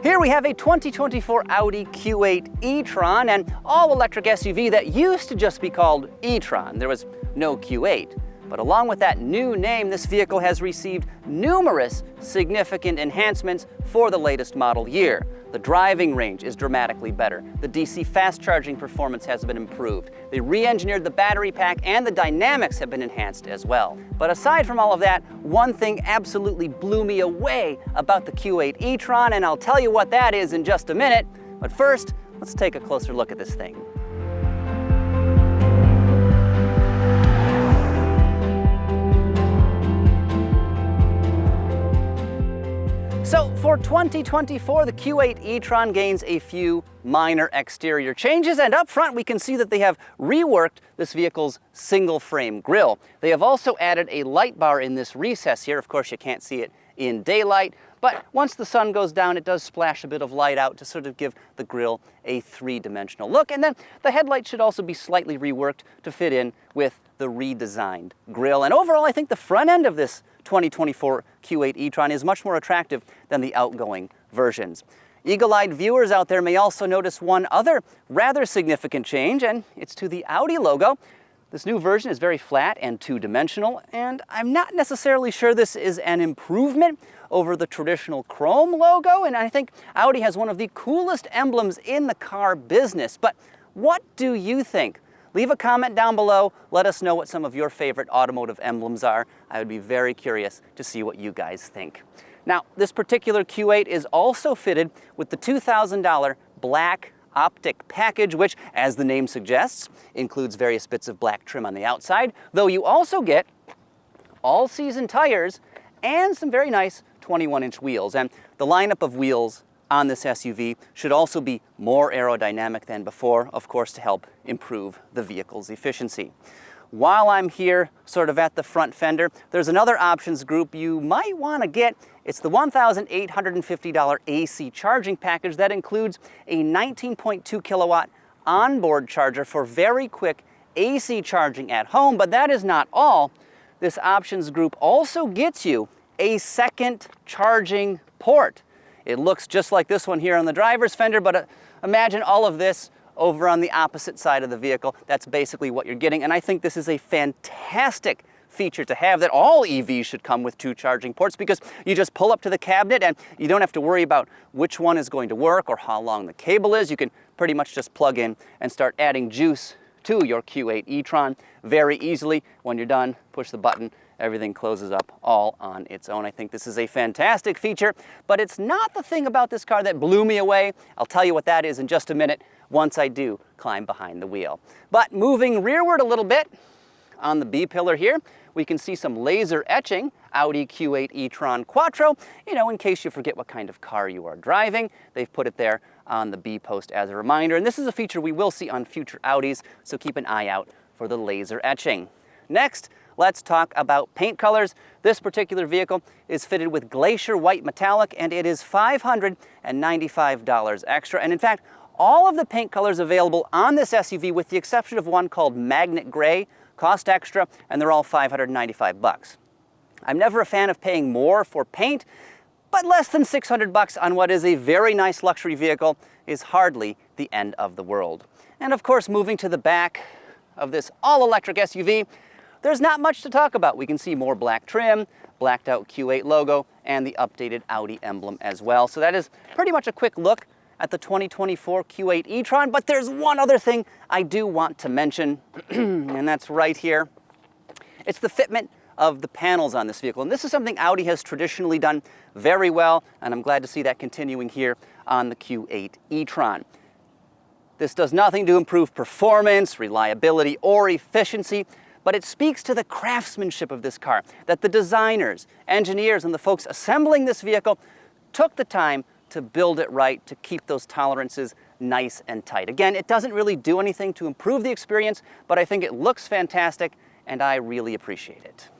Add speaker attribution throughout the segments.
Speaker 1: Here we have a 2024 Audi Q8 e-tron, an all-electric SUV that used to just be called e-tron. There was no Q8. But along with that new name, this vehicle has received numerous significant enhancements for the latest model year. The driving range is dramatically better. The DC fast charging performance has been improved. They re-engineered the battery pack and the dynamics have been enhanced as well. But aside from all of that, one thing absolutely blew me away about the Q8 e-tron, and I'll tell you what that is in just a minute. But first, let's take a closer look at this thing. So for 2024, the Q8 e-tron gains a few minor exterior changes, and up front we can see that they have reworked this vehicle's single frame grille. They have also added a light bar in this recess here. Of course, you can't see it in daylight, but once the sun goes down, it does splash a bit of light out to sort of give the grille a three-dimensional look. And then the headlight should also be slightly reworked to fit in with the redesigned grille. And overall, I think the front end of this 2024 Q8 e-tron is much more attractive than the outgoing versions. Eagle-eyed viewers out there may also notice one other rather significant change, and it's to the Audi logo. This new version is very flat and two-dimensional, and I'm not necessarily sure this is an improvement over the traditional chrome logo, and I think Audi has one of the coolest emblems in the car business. But what do you think? Leave a comment down below. Let us know what some of your favorite automotive emblems are. I would be very curious to see what you guys think. Now, this particular Q8 is also fitted with the $2,000 black optic package, which, as the name suggests, includes various bits of black trim on the outside, though you also get all-season tires and some very nice 21-inch wheels. And the lineup of wheels on this SUV should also be more aerodynamic than before, of course, to help improve the vehicle's efficiency. While I'm here sort of at the front fender, there's another options group you might want to get. It's the $1,850 AC charging package that includes a 19.2 kilowatt onboard charger for very quick AC charging at home. But that is not all. This options group also gets you a second charging port. It looks just like this one here on the driver's fender, but imagine all of this over on the opposite side of the vehicle. That's basically what you're getting, and I think this is a fantastic feature to have, that all EVs should come with two charging ports, because you just pull up to the cabinet and you don't have to worry about which one is going to work or how long the cable is. You can pretty much just plug in and start adding juice to your Q8 e-tron very easily. When you're done, push the button, everything closes up all on its own. I think this is a fantastic feature, but it's not the thing about this car that blew me away. I'll tell you what that is in just a minute once I do climb behind the wheel. But moving rearward a little bit, on the B-pillar here, we can see some laser etching, Audi Q8 e-tron Quattro. You know, in case you forget what kind of car you are driving, they've put it there on the B-post as a reminder. And this is a feature we will see on future Audis, so keep an eye out for the laser etching. Next, let's talk about paint colors. This particular vehicle is fitted with Glacier White Metallic, and it is $595 extra. And in fact, all of the paint colors available on this SUV, with the exception of one called Magnet Gray, cost extra, and they're all $595. I'm never a fan of paying more for paint, but less than $600 on what is a very nice luxury vehicle is hardly the end of the world. And of course, moving to the back of this all-electric SUV, there's not much to talk about. We can see more black trim, blacked out Q8 logo, and the updated Audi emblem as well. So that is pretty much a quick look at the 2024 Q8 e-tron, but there's one other thing I do want to mention, and that's right here. It's the fitment of the panels on this vehicle. And this is something Audi has traditionally done very well, and I'm glad to see that continuing here on the Q8 e-tron. This does nothing to improve performance, reliability, or efficiency, but it speaks to the craftsmanship of this car, that the designers, engineers, and the folks assembling this vehicle took the time to build it right, to keep those tolerances nice and tight. Again, it doesn't really do anything to improve the experience, but I think it looks fantastic, and I really appreciate it.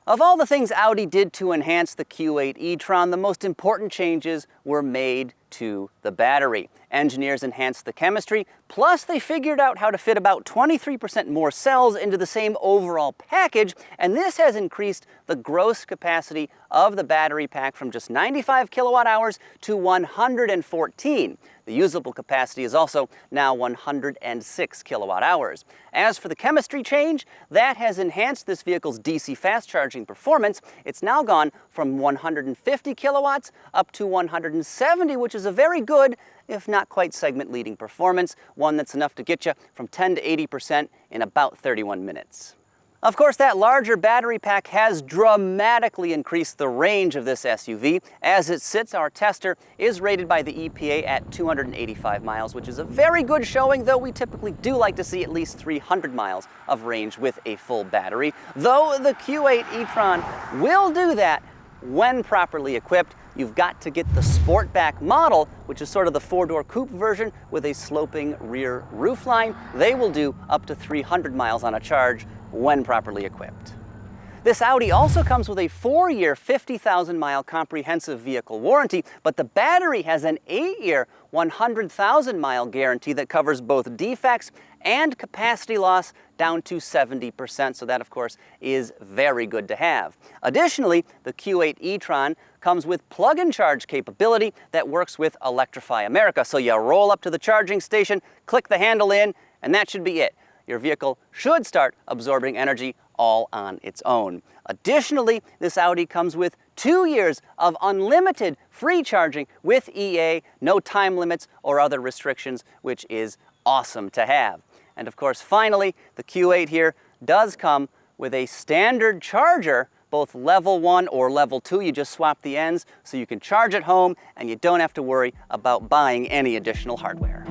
Speaker 1: Of all the things Audi did to enhance the Q8 e-tron, the most important changes were made to the battery. Engineers enhanced the chemistry, plus they figured out how to fit about 23% more cells into the same overall package, and this has increased the gross capacity of the battery pack from just 95 kilowatt hours to 114. The usable capacity is also now 106 kilowatt hours. As for the chemistry change, that has enhanced this vehicle's DC fast charging performance. It's now gone from 150 kilowatts up to 170, which is a very good, if not quite segment-leading performance, one that's enough to get you from 10 to 80% in about 31 minutes. Of course, that larger battery pack has dramatically increased the range of this SUV. As it sits, our tester is rated by the EPA at 285 miles, which is a very good showing, though we typically do like to see at least 300 miles of range with a full battery. Though the Q8 e-tron will do that when properly equipped. You've got to get the Sportback model, which is sort of the four-door coupe version with a sloping rear roofline. They will do up to 300 miles on a charge when properly equipped. This Audi also comes with a 4-year, 50,000-mile comprehensive vehicle warranty, but the battery has an 8-year, 100,000-mile guarantee that covers both defects and capacity loss down to 70%, so that, of course, is very good to have. Additionally, the Q8 e-tron comes with plug-in charge capability that works with Electrify America. So you roll up to the charging station, click the handle in, and that should be it. Your vehicle should start absorbing energy all on its own. Additionally, this Audi comes with 2 years of unlimited free charging with EA, no time limits or other restrictions, which is awesome to have. And of course, finally, the Q8 here does come with a standard charger, both level 1 or level 2. You just swap the ends so you can charge at home and you don't have to worry about buying any additional hardware.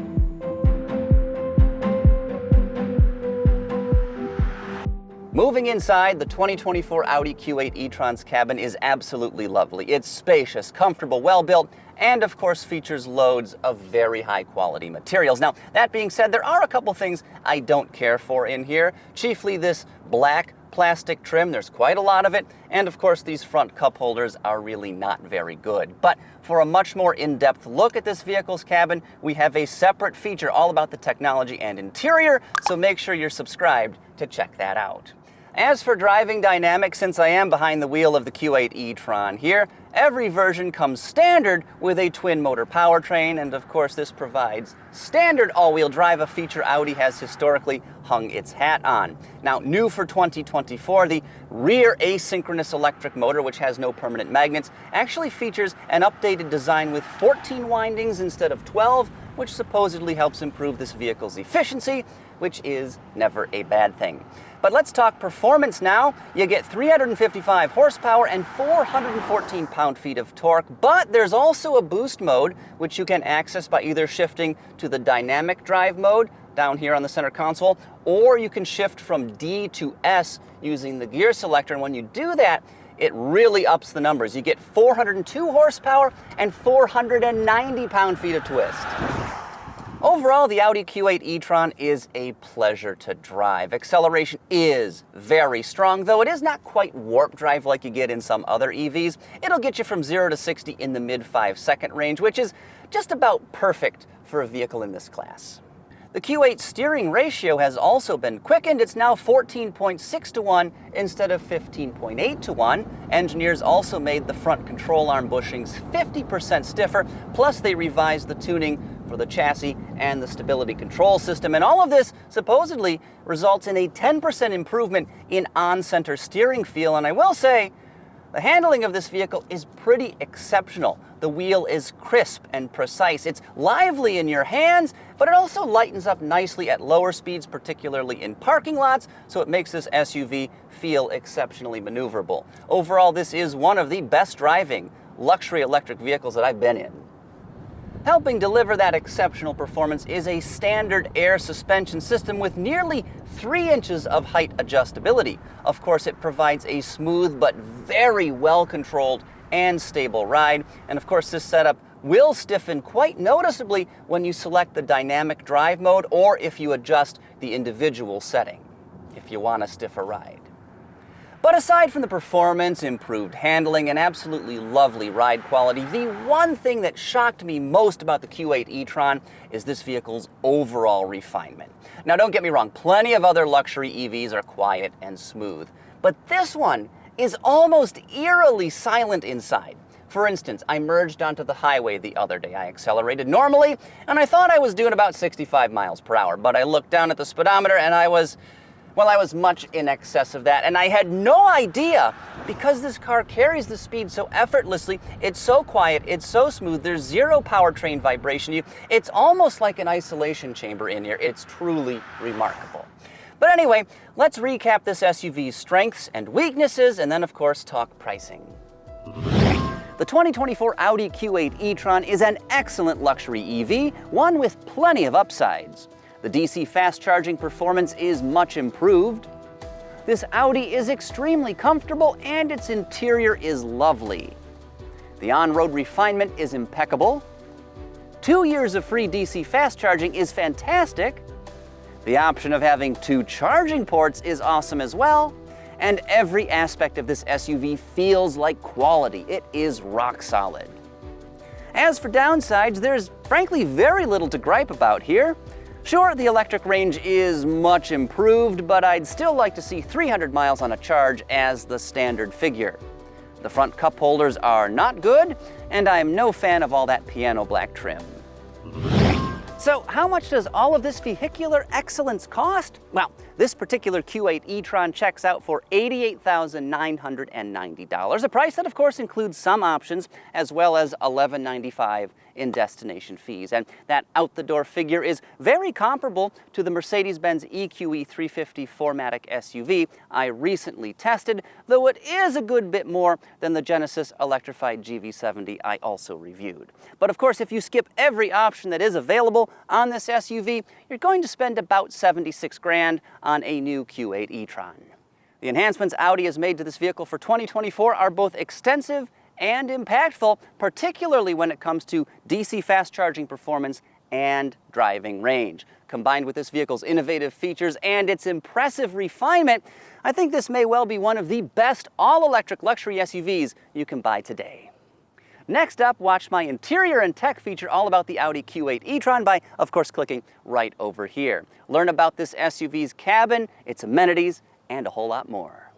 Speaker 1: Moving inside, the 2024 Audi Q8 e-tron's cabin is absolutely lovely. It's spacious, comfortable, well-built, and of course features loads of very high-quality materials. Now, that being said, there are a couple things I don't care for in here, chiefly this black plastic trim. There's quite a lot of it, and of course these front cup holders are really not very good. But for a much more in-depth look at this vehicle's cabin, we have a separate feature all about the technology and interior, so make sure you're subscribed to check that out. As for driving dynamics, since I am behind the wheel of the Q8 e-tron here, every version comes standard with a twin-motor powertrain, and of course this provides standard all-wheel drive, a feature Audi has historically hung its hat on. Now, new for 2024, the rear asynchronous electric motor, which has no permanent magnets, actually features an updated design with 14 windings instead of 12, which supposedly helps improve this vehicle's efficiency, which is never a bad thing. But let's talk performance now. You get 355 horsepower and 414 pound-feet of torque, but there's also a boost mode, which you can access by either shifting to the dynamic drive mode down here on the center console, or you can shift from D to S using the gear selector, and when you do that, it really ups the numbers. You get 402 horsepower and 490 pound-feet of twist. Overall, the Audi Q8 e-tron is a pleasure to drive. Acceleration is very strong, though it is not quite warp drive like you get in some other EVs. It'll get you from 0 to 60 in the mid 5-second range, which is just about perfect for a vehicle in this class. The Q8 steering ratio has also been quickened. It's now 14.6 to 1 instead of 15.8 to 1. Engineers also made the front control arm bushings 50% stiffer, plus they revised the tuning for the chassis and the stability control system. And all of this supposedly results in a 10% improvement in on-center steering feel. And I will say, the handling of this vehicle is pretty exceptional. The wheel is crisp and precise. It's lively in your hands, but it also lightens up nicely at lower speeds, particularly in parking lots, so it makes this SUV feel exceptionally maneuverable. Overall, this is one of the best driving luxury electric vehicles that I've been in. Helping deliver that exceptional performance is a standard air suspension system with nearly 3 inches of height adjustability. Of course, it provides a smooth but very well-controlled and stable ride. And of course, this setup will stiffen quite noticeably when you select the dynamic drive mode or if you adjust the individual setting, if you want a stiffer ride. But aside from the performance, improved handling, and absolutely lovely ride quality, the one thing that shocked me most about the Q8 e-tron is this vehicle's overall refinement. Now don't get me wrong, plenty of other luxury EVs are quiet and smooth, but this one is almost eerily silent inside. For instance, I merged onto the highway the other day. I accelerated normally, and I thought I was doing about 65 miles per hour, but I looked down at the speedometer and I was much in excess of that, and I had no idea because this car carries the speed so effortlessly. It's so quiet, it's so smooth, there's zero powertrain vibration. It's almost like an isolation chamber in here. It's truly remarkable. But anyway, let's recap this SUV's strengths and weaknesses, and then of course talk pricing. The 2024 Audi Q8 e-tron is an excellent luxury EV, one with plenty of upsides. The DC fast charging performance is much improved. This Audi is extremely comfortable and its interior is lovely. The on-road refinement is impeccable. 2 years of free DC fast charging is fantastic. The option of having 2 charging ports is awesome as well. And every aspect of this SUV feels like quality. It is rock solid. As for downsides, there's frankly very little to gripe about here. Sure, the electric range is much improved, but I'd still like to see 300 miles on a charge as the standard figure. The front cup holders are not good, and I'm no fan of all that piano black trim. So how much does all of this vehicular excellence cost? Well, this particular Q8 e-tron checks out for $88,990, a price that of course includes some options as well as $1195 in destination fees. And that out-the-door figure is very comparable to the Mercedes-Benz EQE 350 4MATIC SUV I recently tested, though it is a good bit more than the Genesis electrified GV70 I also reviewed. But of course, if you skip every option that is available on this SUV, you're going to spend about $76,000 on a new Q8 e-tron. The enhancements Audi has made to this vehicle for 2024 are both extensive and impactful, particularly when it comes to DC fast charging performance and driving range. Combined with this vehicle's innovative features and its impressive refinement, I think this may well be one of the best all-electric luxury SUVs you can buy today. Next up, watch my interior and tech feature all about the Audi Q8 e-tron by, of course, clicking right over here. Learn about this SUV's cabin, its amenities, and a whole lot more.